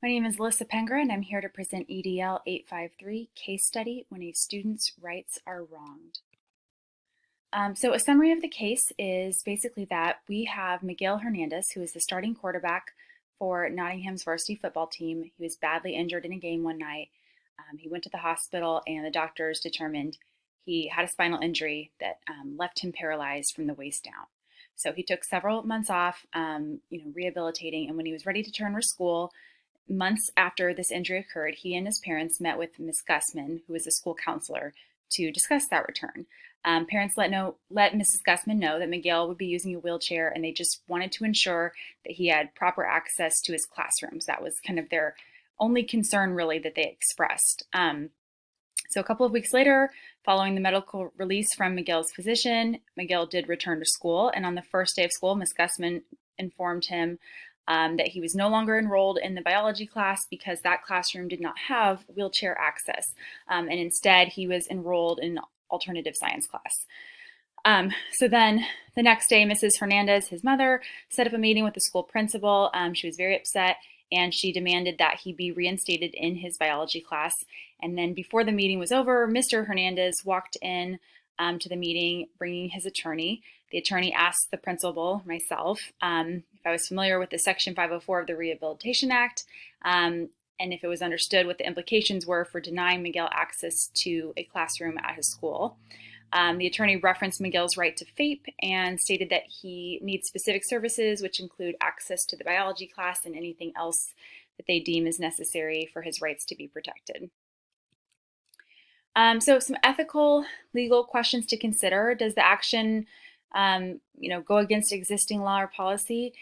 My name is Pengra, and I'm here to present EDL 853, Case Study When a Student's Rights Are Wronged. So a summary of the case is basically that we have Miguel Hernandez, who is the starting quarterback for Nottingham's varsity football team. He was badly injured in a game one night. He went to the hospital, and the doctors determined he had a spinal injury that left him paralyzed from the waist down. So he took several months off, rehabilitating, and when he was ready to turn to school, months after this injury occurred, he and his parents met with Ms. Gussman, who is a school counselor, to discuss that return. Parents let Mrs. Gussman know that Miguel would be using a wheelchair, and they just wanted to ensure that he had proper access to his classrooms. That was kind of their only concern, really, that they expressed. So a couple of weeks later, following the medical release from Miguel's physician, Miguel did return to school, and on the first day of school, Ms. Gussman informed him that he was no longer enrolled in the biology class because that classroom did not have wheelchair access, and instead he was enrolled in alternative science class. So then the next day, Mrs. Hernandez, his mother, set up a meeting with the school principal. She was very upset, and she demanded that he be reinstated in his biology class. And then before the meeting was over, Mr. Hernandez walked in to the meeting bringing his attorney. The attorney asked the principal, myself, if I was familiar with the Section 504 of the Rehabilitation Act, and if it was understood what the implications were for denying Miguel access to a classroom at his school. The attorney referenced Miguel's right to FAPE and stated that he needs specific services, which include access to the biology class and anything else that they deem is necessary for his rights to be protected. So some ethical, legal questions to consider. Does the action go against existing law or policy?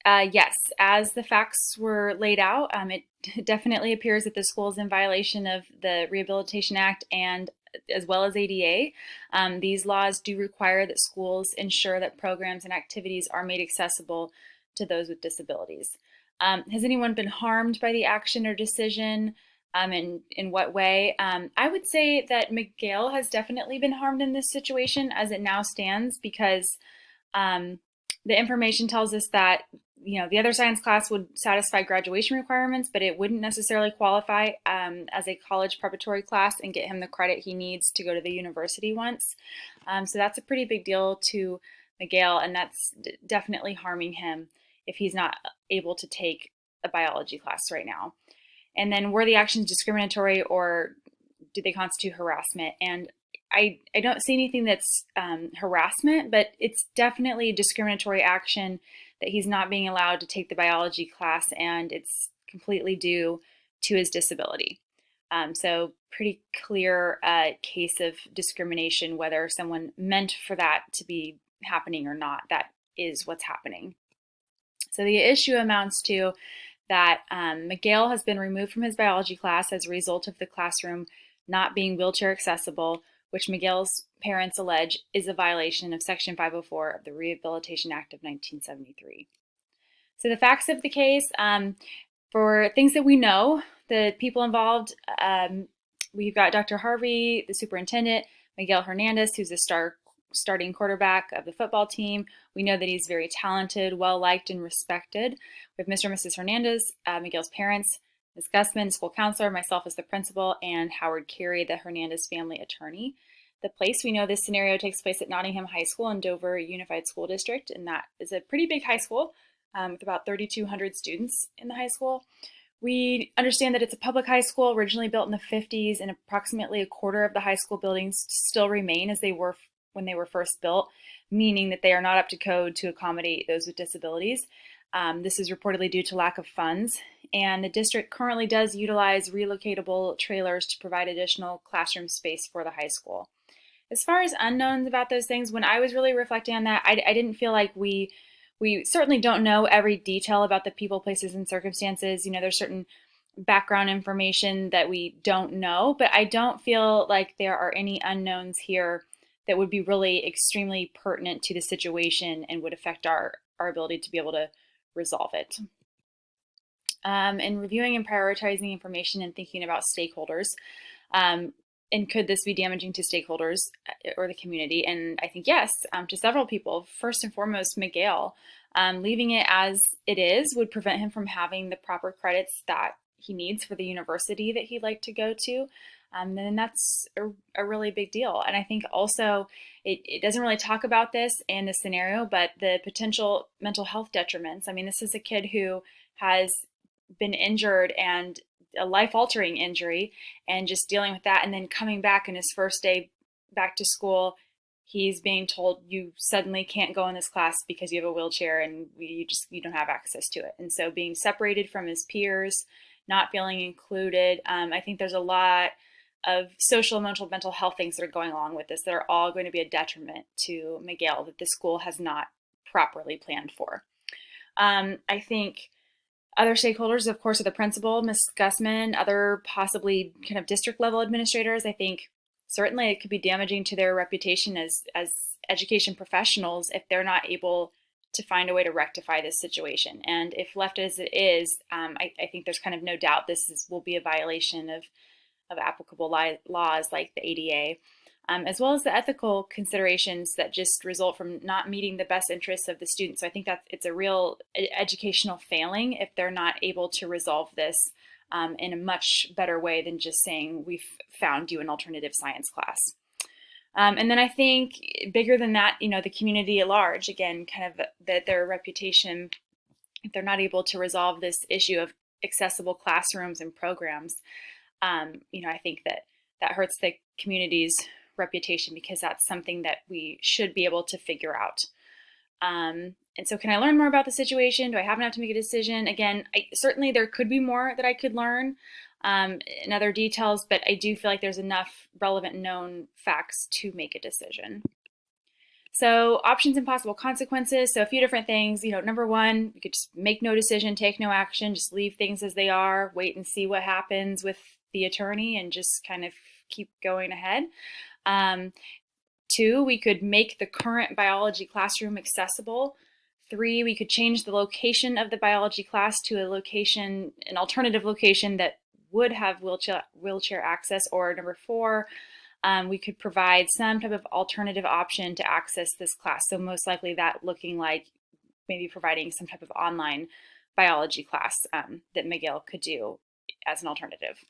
Yes, as the facts were laid out, it definitely appears that the school is in violation of the Rehabilitation Act and as well as ADA. These laws do require that schools ensure that programs and activities are made accessible to those with disabilities. Has anyone been harmed by the action or decision? In what way? I would say that Miguel has definitely been harmed in this situation as it now stands, because the information tells us that the other science class would satisfy graduation requirements, but it wouldn't necessarily qualify as a college preparatory class and get him the credit he needs to go to the university once. So that's a pretty big deal to Miguel, and that's definitely harming him if he's not able to take a biology class right now. And then, were the actions discriminatory, or do they constitute harassment? And I don't see anything that's harassment, but it's definitely discriminatory action that he's not being allowed to take the biology class, and it's completely due to his disability. So pretty clear case of discrimination, whether someone meant for that to be happening or not. That is what's happening. So the issue amounts to that Miguel has been removed from his biology class as a result of the classroom not being wheelchair accessible, which Miguel's parents allege is a violation of Section 504 of the Rehabilitation Act of 1973. So the facts of the case, for things that we know, the people involved, we've got Dr. Harvey, the superintendent, Miguel Hernandez, who's the starting quarterback of the football team. We know that he's very talented, well-liked, and respected. We have Mr. and Mrs. Hernandez, Miguel's parents, Ms. Gussman, school counselor, myself as the principal, and Howard Carey, the Hernandez family attorney. The place, we know this scenario takes place at Nottingham High School in Dover Unified School District, and that is a pretty big high school with about 3,200 students in the high school. We understand that it's a public high school originally built in the 50s, and approximately a quarter of the high school buildings still remain as they were when they were first built, meaning that they are not up to code to accommodate those with disabilities. This is reportedly due to lack of funds, and the district currently does utilize relocatable trailers to provide additional classroom space for the high school. As far as unknowns about those things, when I was really reflecting on that, I didn't feel like we certainly don't know every detail about the people, places, and circumstances. There's certain background information that we don't know, but I don't feel like there are any unknowns here that would be really extremely pertinent to the situation and would affect our ability to be able to resolve it. In reviewing and prioritizing information and thinking about stakeholders, and could this be damaging to stakeholders or the community? And I think yes, to several people. First and foremost, Miguel. Leaving it as it is would prevent him from having the proper credits that he needs for the university that he'd like to go to. Then that's a really big deal. And I think also it doesn't really talk about this in the scenario, but the potential mental health detriments. I mean, this is a kid who has been injured and a life-altering injury, and just dealing with that, and then coming back in his first day back to school, he's being told you suddenly can't go in this class because you have a wheelchair and you don't have access to it. And so being separated from his peers, not feeling included, I think there's a lot of social, emotional, mental health things that are going along with this that are all going to be a detriment to Miguel that the school has not properly planned for. I think other stakeholders, of course, are the principal, Ms. Gussman, other possibly kind of district level administrators. I think certainly it could be damaging to their reputation as education professionals if they're not able to find a way to rectify this situation. And if left as it is, I think there's kind of no doubt will be a violation of applicable laws like the ADA. As well as the ethical considerations that just result from not meeting the best interests of the students. So I think that it's a real educational failing if they're not able to resolve this in a much better way than just saying we've found you an alternative science class. And then I think bigger than that, the community at large, again, kind of that their reputation, if they're not able to resolve this issue of accessible classrooms and programs, I think that hurts the community's reputation, because that's something that we should be able to figure out. And so can I learn more about the situation? Do I have enough to make a decision? Again, certainly there could be more that I could learn in other details, but I do feel like there's enough relevant known facts to make a decision. So options and possible consequences. So a few different things. Number one, you could just make no decision, take no action, just leave things as they are, wait and see what happens with the attorney, and just kind of keep going ahead. Two, we could make the current biology classroom accessible. Three, we could change the location of the biology class to an alternative location that would have wheelchair access. Or number four, we could provide some type of alternative option to access this class. So most likely that looking like maybe providing some type of online biology class that Miguel could do as an alternative.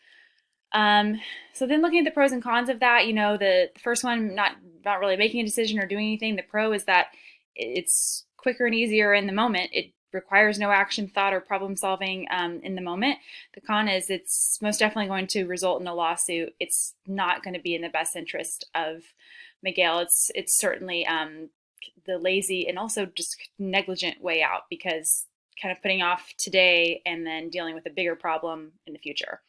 So then looking at the pros and cons of that, the first one, not really making a decision or doing anything. The pro is that it's quicker and easier in the moment. It requires no action, thought, or problem solving in the moment. The con is it's most definitely going to result in a lawsuit. It's not going to be in the best interest of Miguel. It's certainly the lazy and also just negligent way out, because kind of putting off today and then dealing with a bigger problem in the future.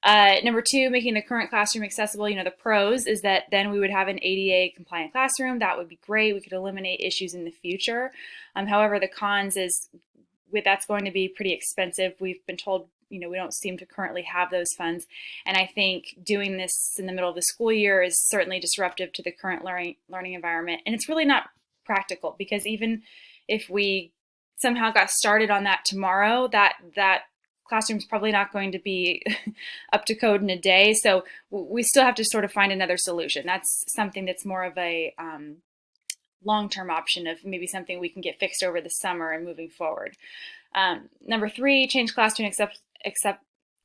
Number two, making the current classroom accessible. The pros is that then we would have an ADA compliant classroom. That would be great. We could eliminate issues in the future. However, the cons is that's going to be pretty expensive. We've been told, we don't seem to currently have those funds. And I think doing this in the middle of the school year is certainly disruptive to the current learning environment. And it's really not practical, because even if we somehow got started on that tomorrow, that classroom's probably not going to be up to code in a day. So we still have to sort of find another solution. That's something that's more of a long-term option of maybe something we can get fixed over the summer and moving forward. Number three, change class to an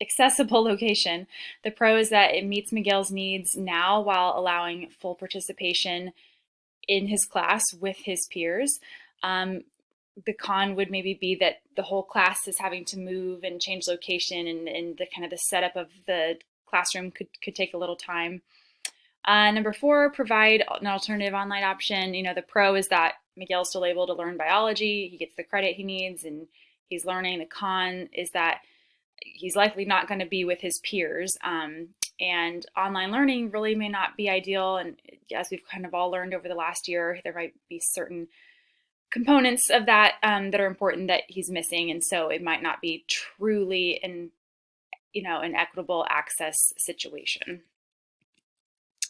accessible location. The pro is that it meets Miguel's needs now while allowing full participation in his class with his peers. The con would maybe be that the whole class is having to move and change location, and the kind of the setup of the classroom could take a little time. Number four, provide an alternative online option. The pro is that Miguel's still able to learn biology. He gets the credit he needs and he's learning. The con is that he's likely not going to be with his peers. And online learning really may not be ideal. And as we've kind of all learned over the last year, there might be certain components of that that are important that he's missing, and so it might not be truly an equitable access situation.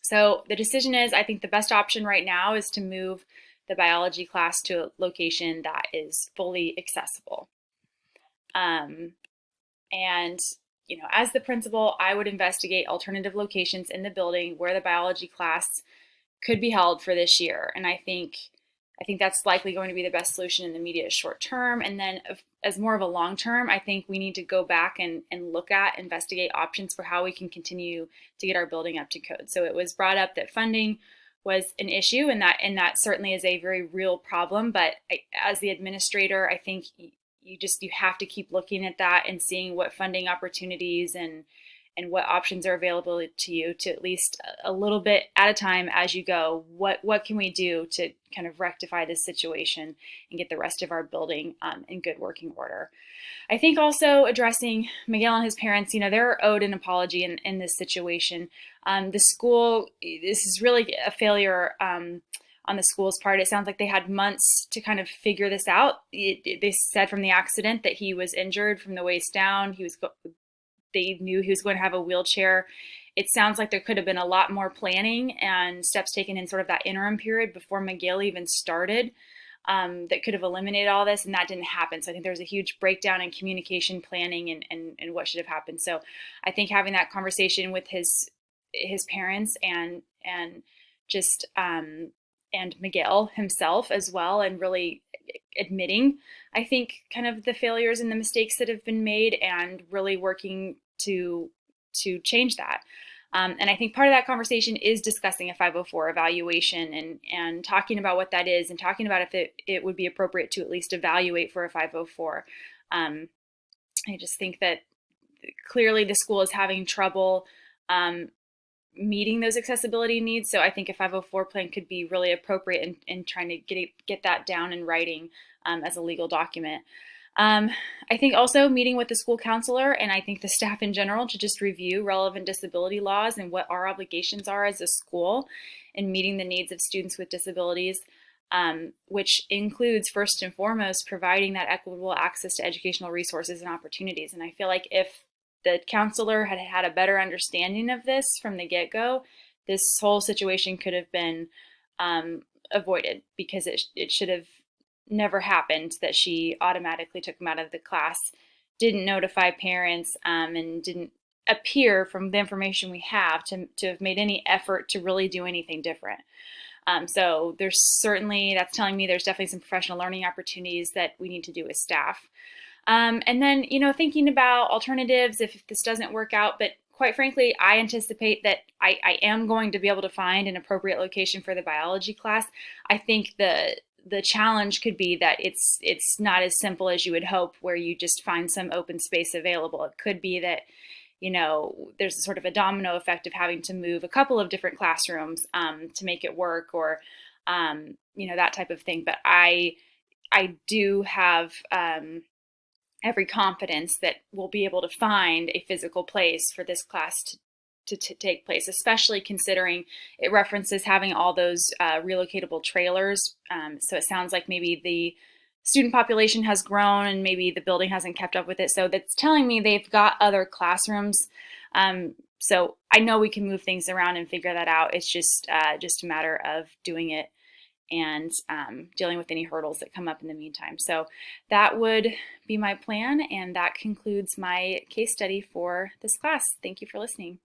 So the decision is, I think the best option right now is to move the biology class to a location that is fully accessible. And as the principal, I would investigate alternative locations in the building where the biology class could be held for this year. And I think I think that's likely going to be the best solution in the immediate short term. And then as more of a long term, I think we need to go back and look at, investigate options for how we can continue to get our building up to code. So it was brought up that funding was an issue, and that certainly is a very real problem. But as the administrator, I think you have to keep looking at that and seeing what funding opportunities and what options are available to you, to at least a little bit at a time as you go. What can we do to kind of rectify this situation and get the rest of our building in good working order? I think also addressing Miguel and his parents, they're owed an apology in this situation. The school, this is really a failure on the school's part. It sounds like they had months to kind of figure this out. They said from the accident that he was injured from the waist down. They knew he was going to have a wheelchair. It sounds like there could have been a lot more planning and steps taken in sort of that interim period before Miguel even started that could have eliminated all this, and that didn't happen. So I think there was a huge breakdown in communication, planning, and what should have happened. So I think having that conversation with his parents and just and Miguel himself as well, and really admitting, I think, kind of the failures and the mistakes that have been made, and really working to change that. And I think part of that conversation is discussing a 504 evaluation and talking about what that is, and talking about if it would be appropriate to at least evaluate for a 504. I just think that clearly the school is having trouble meeting those accessibility needs. So I think a 504 plan could be really appropriate in trying to get that down in writing as a legal document. I think also meeting with the school counselor, and I think the staff in general, to just review relevant disability laws and what our obligations are as a school in meeting the needs of students with disabilities, which includes first and foremost providing that equitable access to educational resources and opportunities. And I feel like if the counselor had had a better understanding of this from the get-go, this whole situation could have been avoided, because it should have never happened that she automatically took him out of the class, didn't notify parents, and didn't appear, from the information we have, to have made any effort to really do anything different. So that's telling me there's definitely some professional learning opportunities that we need to do as staff. And then, thinking about alternatives if this doesn't work out. But quite frankly, I anticipate that I am going to be able to find an appropriate location for the biology class. I think the challenge could be that it's not as simple as you would hope, where you just find some open space available. It could be that, there's a sort of a domino effect of having to move a couple of different classrooms to make it work, or, that type of thing. But I do have every confidence that we'll be able to find a physical place for this class to take place, especially considering it references having all those relocatable trailers. So it sounds like maybe the student population has grown and maybe the building hasn't kept up with it. So that's telling me they've got other classrooms. So I know we can move things around and figure that out. It's just a matter of doing it and dealing with any hurdles that come up in the meantime. So that would be my plan, and that concludes my case study for this class. Thank you for listening.